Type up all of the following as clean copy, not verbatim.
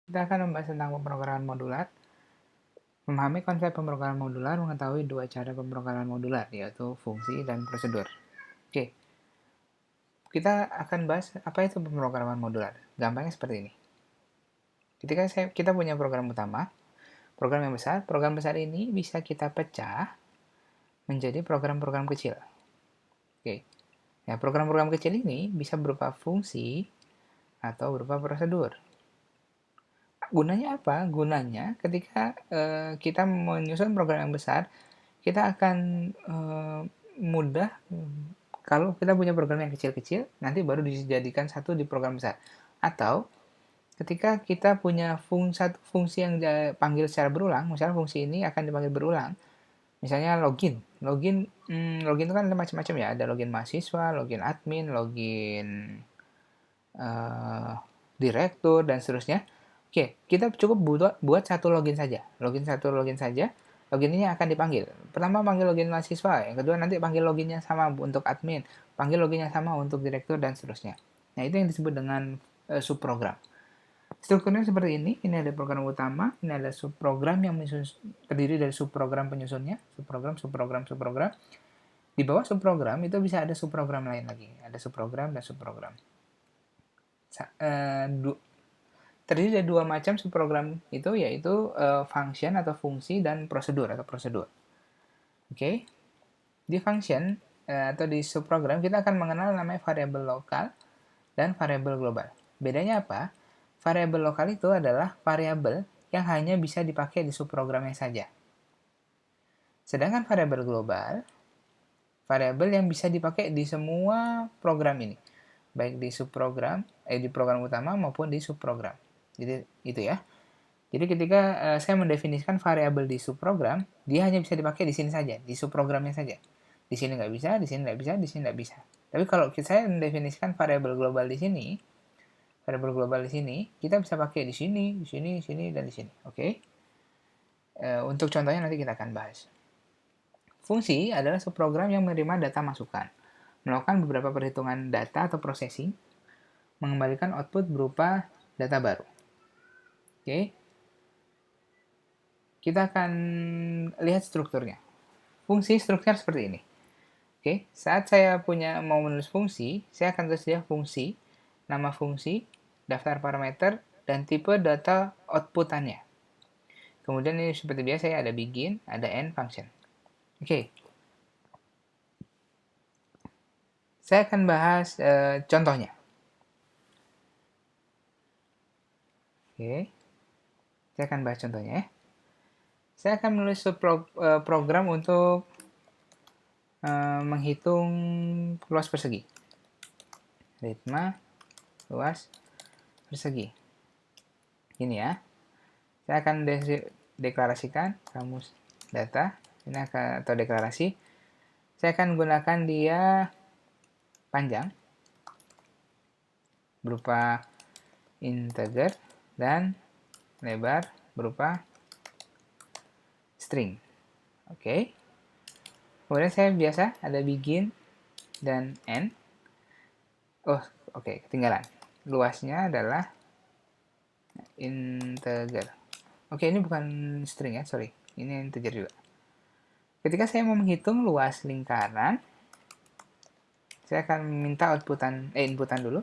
Kita akan membahas tentang pemrograman modular. Memahami konsep pemrograman modular mengetahui dua cara pemrograman modular, yaitu fungsi dan prosedur. Oke, kita akan bahas apa itu pemrograman modular. Gampangnya seperti ini. Ketika kita punya program utama, program yang besar, program besar ini bisa kita pecah menjadi program-program kecil. Oke, ya program-program kecil ini bisa berupa fungsi atau berupa prosedur. Gunanya apa? Gunanya ketika kita menyusun program yang besar, kita akan mudah kalau kita punya program yang kecil-kecil, nanti baru dijadikan satu di program besar. Atau ketika kita punya fungsi yang dipanggil secara berulang, misalnya fungsi ini akan dipanggil berulang, misalnya login. Login itu kan ada macam-macam ya, ada login mahasiswa, login admin, login direktur, dan seterusnya. Oke, kita cukup buat satu login saja. Login saja. Login ini akan dipanggil. Pertama panggil login mahasiswa, yang kedua nanti panggil loginnya sama untuk admin, panggil loginnya sama untuk direktur, dan seterusnya. Nah, itu yang disebut dengan subprogram. Strukturnya seperti ini ada program utama, ini ada subprogram yang terdiri dari subprogram penyusunnya, subprogram. Di bawah subprogram itu bisa ada subprogram lain lagi, ada subprogram dan subprogram. Terdiri dari dua macam subprogram itu, yaitu function atau fungsi dan prosedur atau prosedur. Oke, di function atau di subprogram kita akan mengenal namanya variabel lokal dan variabel global. Bedanya apa? Variabel lokal itu adalah variabel yang hanya bisa dipakai di subprogramnya saja. Sedangkan variabel global, variabel yang bisa dipakai di semua program ini, baik di subprogram, di program utama maupun di subprogram. Jadi itu ya. Jadi ketika saya mendefinisikan variabel di subprogram, dia hanya bisa dipakai di sini saja, di subprogramnya saja. Di sini nggak bisa, di sini nggak bisa, di sini nggak bisa. Tapi kalau saya mendefinisikan variabel global di sini, kita bisa pakai di sini, di sini, di sini, dan di sini. Oke? Untuk contohnya nanti kita akan bahas. Fungsi adalah subprogram yang menerima data masukan, melakukan beberapa perhitungan data atau processing, mengembalikan output berupa data baru. Oke? Kita akan lihat strukturnya. Fungsi strukturnya seperti ini. Oke, saat saya mau menulis fungsi, saya akan tulis dia fungsi, nama fungsi, daftar parameter, dan tipe data outputannya. Kemudian ini seperti biasa ya, ada begin, ada end function. Oke, saya akan bahas contohnya. Oke, saya akan bahas contohnya ya. Saya akan menulis program untuk menghitung luas persegi. Ritma luas persegi. Ini ya. Saya akan deklarasikan kamus data. Ini akan atau deklarasi. Saya akan gunakan dia panjang berupa integer dan lebar berupa string. Oke. Kemudian saya biasa ada begin dan end. Oh, oke, ketinggalan. Luasnya adalah integer. Oke, ini bukan string ya, sorry. Ini integer juga. Ketika saya mau menghitung luas lingkaran, saya akan minta inputan dulu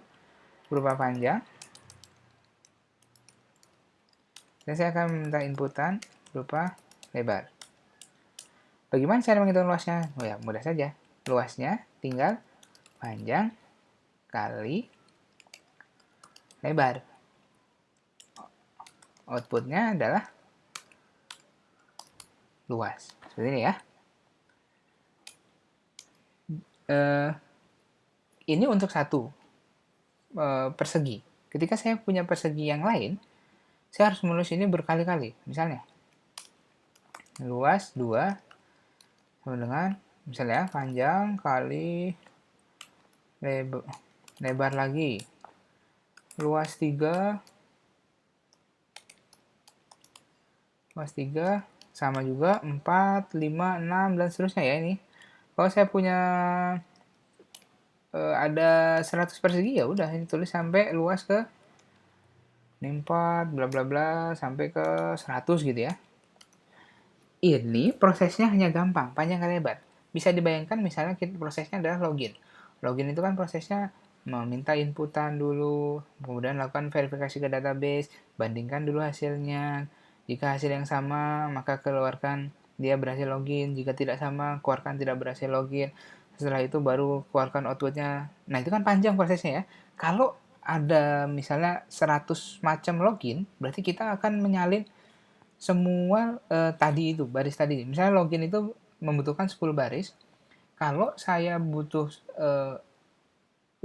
berupa panjang. Dan saya akan minta inputan berupa lebar. Bagaimana cara menghitung luasnya? Oh ya, mudah saja. Luasnya tinggal panjang kali lebar. Outputnya adalah luas. Seperti ini ya. Ini untuk satu persegi. Ketika saya punya persegi yang lain, saya harus menulis ini berkali-kali. Misalnya, luas 2 sama dengan, misalnya, panjang kali lebar lagi. Luas 3 sama juga 4, 5, 6, dan seterusnya ya ini. Kalau saya punya ada 100 persegi ya udah ini tulis sampai luas ke ini 4, bla bla bla, sampai ke 100 gitu ya. Ini prosesnya hanya gampang, panjang kali lebar. Bisa dibayangkan misalnya prosesnya adalah login. Login itu kan prosesnya meminta inputan dulu, kemudian lakukan verifikasi ke database, bandingkan dulu hasilnya. Jika hasil yang sama, maka keluarkan dia berhasil login. Jika tidak sama, keluarkan tidak berhasil login. Setelah itu baru keluarkan outputnya. Nah, itu kan panjang prosesnya ya. Kalau ada misalnya 100 macam login, berarti kita akan menyalin semua tadi itu, baris tadi. Misalnya login itu membutuhkan 10 baris. Kalau saya butuh 5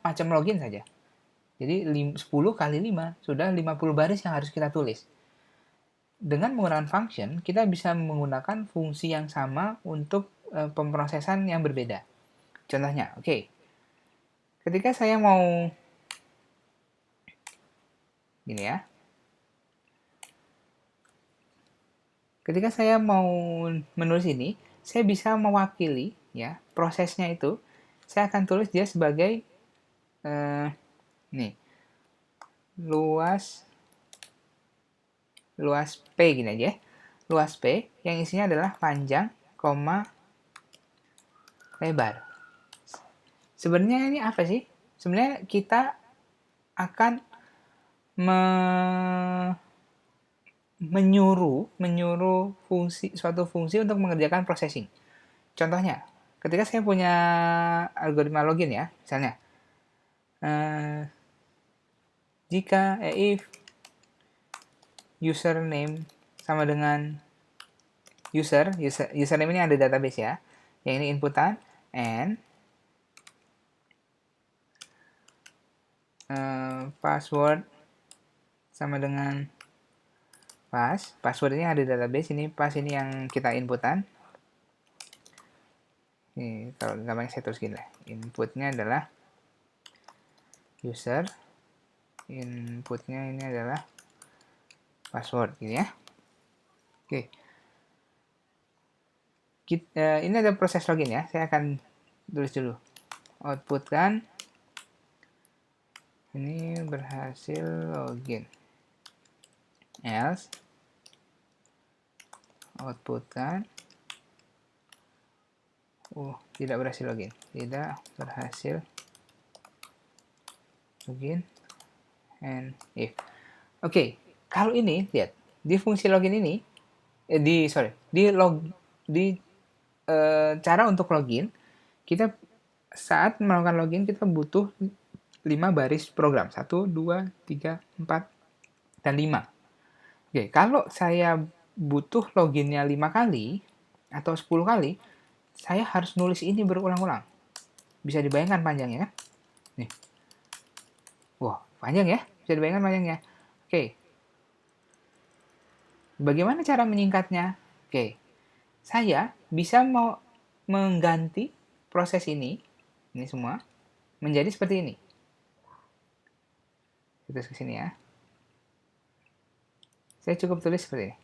macam login saja. Jadi 10 kali 5, sudah 50 baris yang harus kita tulis. Dengan menggunakan function, kita bisa menggunakan fungsi yang sama untuk pemrosesan yang berbeda. Contohnya, oke. Ketika saya mau gini ya. Ketika saya mau menulis ini, saya bisa mewakili ya prosesnya itu. Saya akan tulis dia sebagai nih luas P gini aja. Luas P yang isinya adalah panjang, koma, lebar. Sebenarnya ini apa sih? Sebenarnya kita akan menyuruh suatu fungsi untuk mengerjakan processing. Contohnya, ketika saya punya algoritma login ya, misalnya, if username sama dengan username ini ada database ya, yang ini inputan, and password sama dengan password ini ada database, ini pass ini yang kita inputan. Ini kalau gampang saya tulis gini lah, inputnya adalah user, inputnya ini adalah password gitu ya. Oke. Ini ada proses login ya, saya akan tulis dulu. Outputkan ini berhasil login. Else outputkan tidak berhasil login. Tidak berhasil login and if. Oke, kalau ini lihat di fungsi login ini cara untuk login, kita saat melakukan login kita butuh 5 baris program. 1, 2, 3, 4, dan 5. Oke, kalau saya butuh loginnya 5 kali atau 10 kali, saya harus nulis ini berulang-ulang. Bisa dibayangkan panjangnya kan? Nih. Wah, panjang ya. Bisa dibayangkan panjangnya. Oke. Bagaimana cara menyingkatnya? Oke. Saya bisa mau mengganti proses ini semua, menjadi seperti ini. Kita ke sini ya. Saya cukup tulis seperti ini.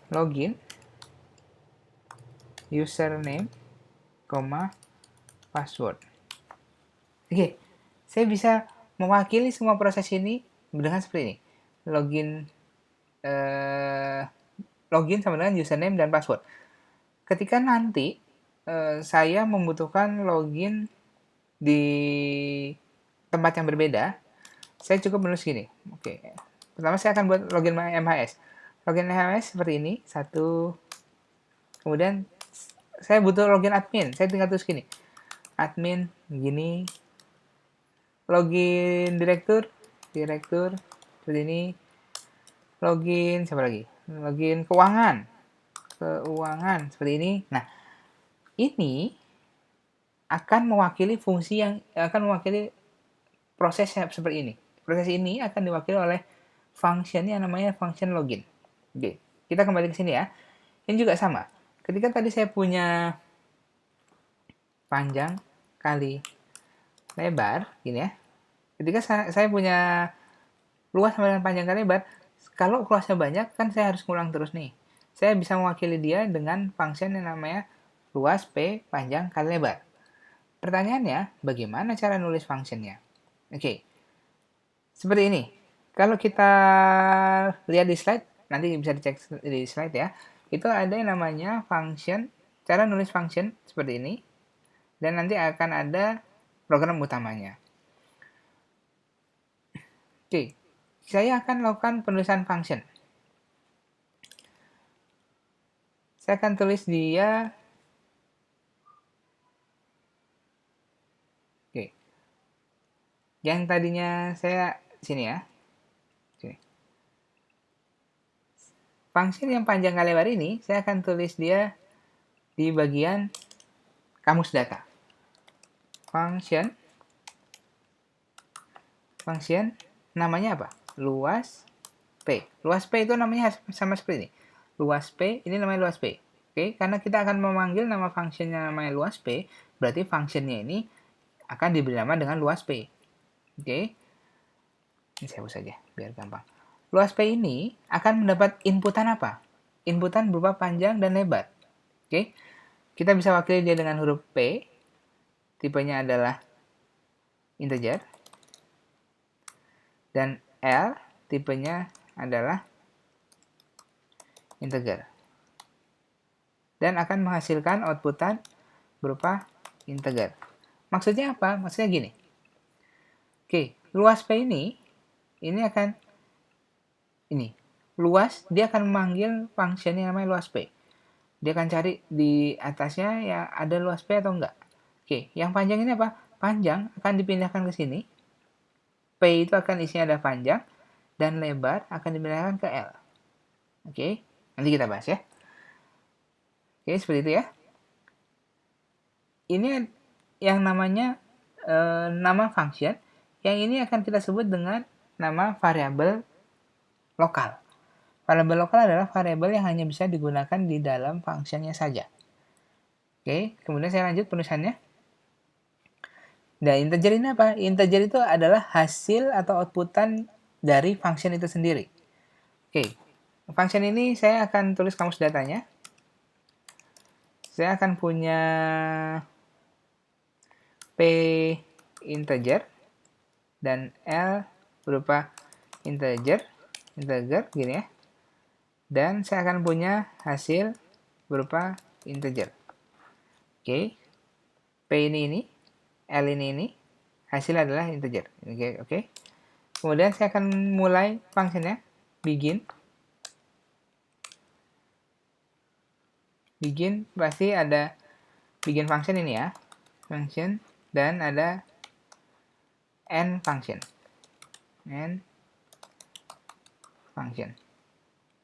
Login, username, password. Oke, saya bisa mewakili semua proses ini dengan seperti ini. Login sama dengan username dan password. Ketika nanti saya membutuhkan login di tempat yang berbeda, saya cukup menulis gini. Oke, pertama saya akan buat login MHS. Login MHS seperti ini, 1. Kemudian saya butuh login admin, saya tinggal tulis gini. Admin, begini. Login direktur, seperti ini. Login, siapa lagi? Login keuangan, seperti ini. Nah, ini akan mewakili fungsi yang akan mewakili proses seperti ini. Proses ini akan diwakili oleh function yang namanya function login. Oke, kita kembali ke sini ya. Ini juga sama. Ketika tadi saya punya panjang kali lebar, gini ya. Ketika saya punya luas sama dengan panjang kali lebar, kalau luasnya banyak, kan saya harus ngulang terus nih. Saya bisa mewakili dia dengan function yang namanya luas P panjang kali lebar. Pertanyaannya, bagaimana cara nulis functionnya? Oke, Seperti ini. Kalau kita lihat di slide, nanti bisa dicek di slide ya. Itu ada yang namanya function, cara nulis function seperti ini. Dan nanti akan ada program utamanya. Oke, saya akan lakukan penulisan function. Saya akan tulis dia. Oke. Yang tadinya saya sini ya. Sini. Function yang panjang kali lebar ini, saya akan tulis dia di bagian kamus data. Function namanya apa? Luas P. Luas P itu namanya sama seperti ini. Luas P, ini namanya luas P. Oke, karena kita akan memanggil nama fungsinya namanya luas P, berarti fungsinya ini akan diberi nama dengan luas P. Oke. Ini saya hapus saja biar gampang. Luas P ini akan mendapat inputan apa? Inputan berupa panjang dan lebar. Oke. Kita bisa wakili dia dengan huruf P. Tipenya adalah integer. Dan L tipenya adalah integer. Dan akan menghasilkan outputan berupa integer. Maksudnya apa? Maksudnya gini. Oke, luas P ini akan ini. Luas, dia akan memanggil function yang namanya luas P. Dia akan cari di atasnya ya ada luas P atau enggak. Oke, yang panjang ini apa? Panjang akan dipindahkan ke sini. P itu akan isinya ada panjang dan lebar akan dipindahkan ke L. Oke, nanti kita bahas ya. Oke, seperti itu ya. Ini yang namanya nama function. Yang ini akan kita sebut dengan nama variabel lokal. Variabel lokal adalah variabel yang hanya bisa digunakan di dalam fungsinya saja. Oke, kemudian saya lanjut penulisannya. Nah, integer ini apa? Integer itu adalah hasil atau outputan dari function itu sendiri. Oke, function ini saya akan tulis kamus datanya. Saya akan punya P integer dan L berupa integer gini ya. Dan saya akan punya hasil berupa integer. Oke. P ini, L ini, hasil adalah integer. Oke. Kemudian saya akan mulai fungsinya, begin. Begin pasti ada begin function ini ya. Function dan ada end function. End function.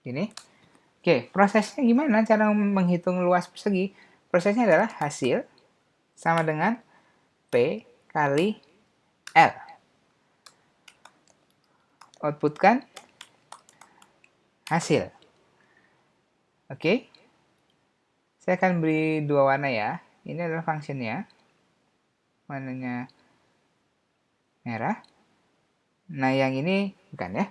Ini. Oke, prosesnya gimana cara menghitung luas persegi? Prosesnya adalah hasil sama dengan P kali L. Outputkan hasil. Oke. Saya akan beri dua warna ya. Ini adalah fungsinya. Warnanya merah. Nah, yang ini bukan ya.